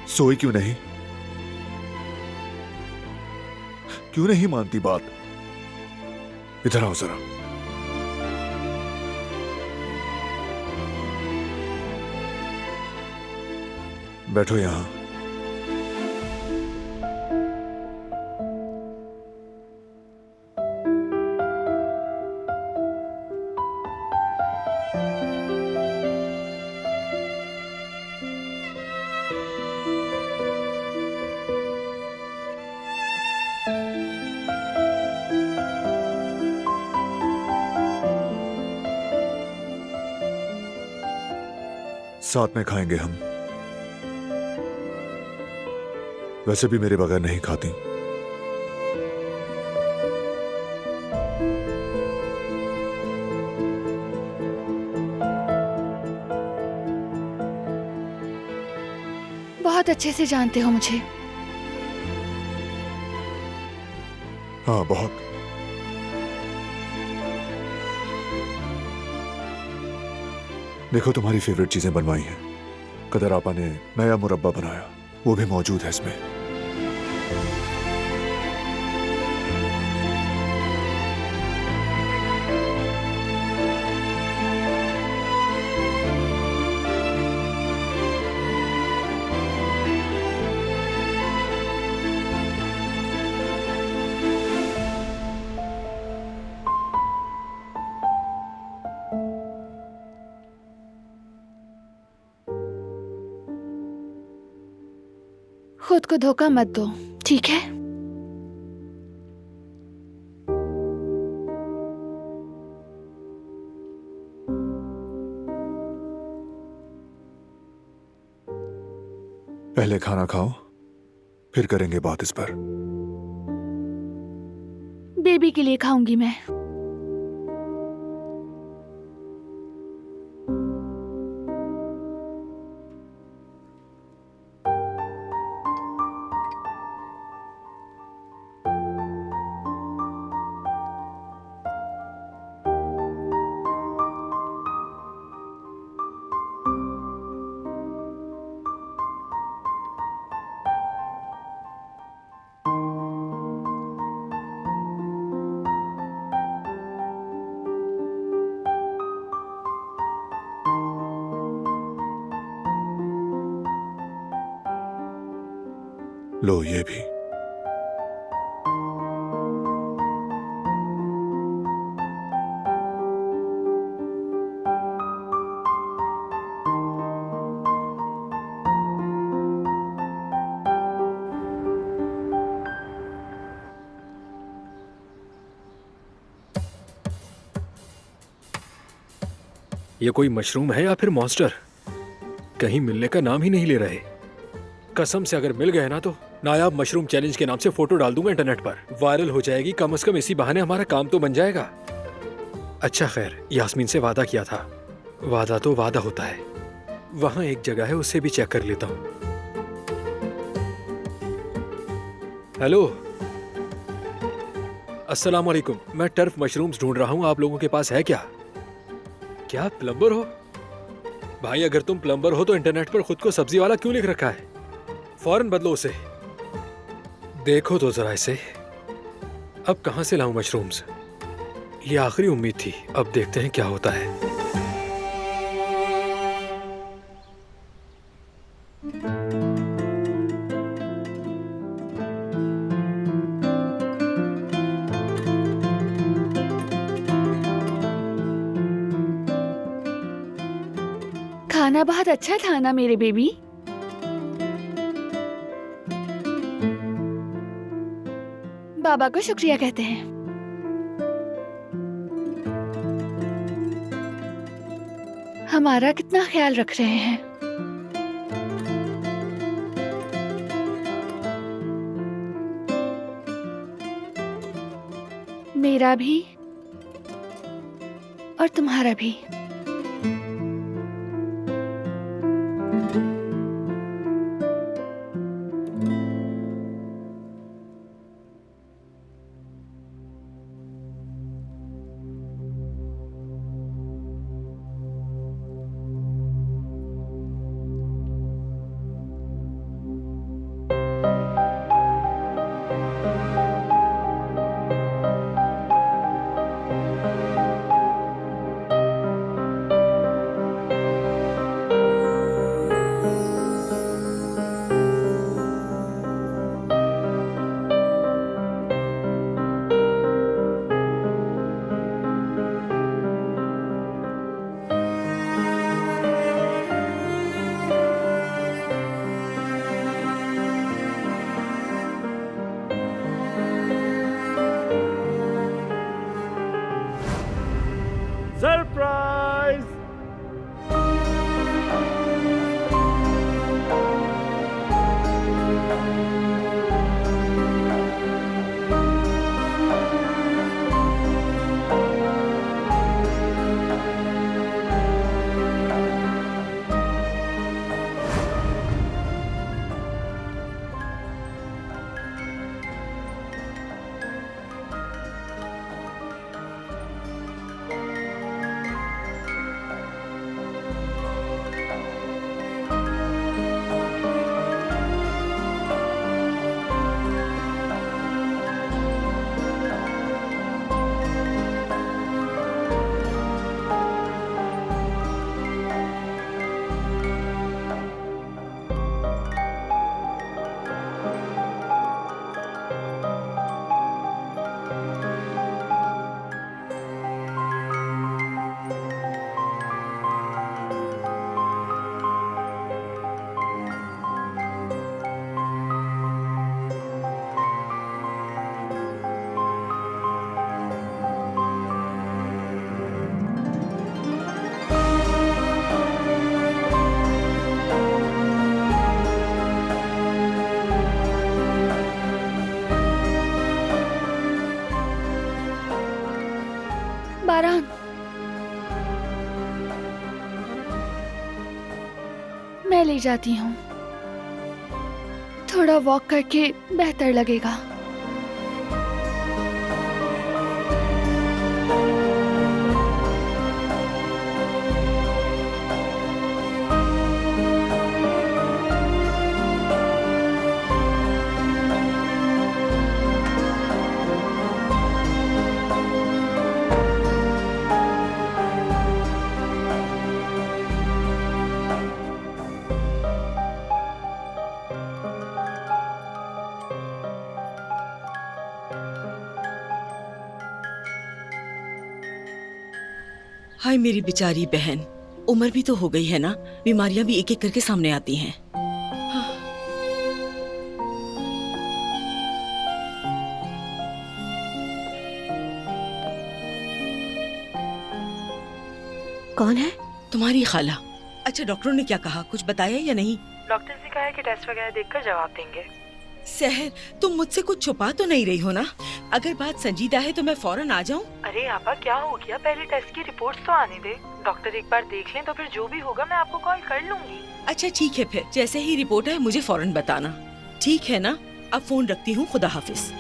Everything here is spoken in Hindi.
सोई क्यों नहीं? क्यों नहीं मानती बात? इधर आओ जरा। बैठो यहां। साथ में खाएंगे हम। वैसे भी मेरे बगैर नहीं खाती। बहुत अच्छे से जानते हो मुझे। हाँ, बहुत। देखो, तुम्हारी फेवरेट चीजें बनवाई हैं। कदर आपा ने नया मुरब्बा बनाया, वो भी मौजूद है इसमें। खुद को धोखा मत दो, ठीक है? पहले खाना खाओ, फिर करेंगे बात इस पर। बेबी के लिए खाऊंगी मैं। लो ये भी। ये कोई मशरूम है या फिर मॉन्स्टर? कहीं मिलने का नाम ही नहीं ले रहे। कसम से अगर मिल गए ना तो नायाब मशरूम चैलेंज के नाम से फोटो डाल दूंगा इंटरनेट पर, वायरल हो जाएगी। कम से कम इसी बहाने हमारा काम तो बन जाएगा। अच्छा खैर, यास्मीन से वादा किया था, वादा तो वादा होता है। वहां एक जगह है, उससे भी चेक कर लेता हूं। हेलो, अस्सलाम वालेकुम। मैं टर्फ मशरूम्स ढूंढ रहा हूं, आप लोगों के पास है क्या? क्या प्लम्बर हो? भाई अगर तुम प्लम्बर हो तो इंटरनेट पर खुद को सब्जी वाला क्यों लिख रखा है? फौरन बदलो उसे। देखो तो जरा इसे। अब कहां से लाऊं मशरूम्स? ये आखिरी उम्मीद थी, अब देखते हैं क्या होता है। खाना बहुत अच्छा था ना मेरे बेबी? बाबा को शुक्रिया कहते हैं। हमारा कितना ख्याल रख रहे हैं। मेरा भी और तुम्हारा भी। चली जाती हूँ। थोड़ा वॉक करके बेहतर लगेगा। हाय मेरी बेचारी बहन, उम्र भी तो हो गई है ना, बीमारियां भी एक एक करके सामने आती हैं। कौन है? तुम्हारी खाला। अच्छा, डॉक्टरों ने क्या कहा, कुछ बताया या नहीं? डॉक्टर ने कहा है कि टेस्ट वगैरह देखकर जवाब देंगे। सहर, तुम मुझसे कुछ छुपा तो नहीं रही हो ना? अगर बात संजीदा है तो मैं फौरन आ जाऊं? अरे आपा क्या हो गया, पहले टेस्ट की रिपोर्ट्स तो आने दे। डॉक्टर एक बार देख लें तो फिर जो भी होगा मैं आपको कॉल कर लूंगी। अच्छा ठीक है, फिर जैसे ही रिपोर्ट आए मुझे फौरन बताना, ठीक है ना? अब फोन रखती हूँ, खुदा हाफिज।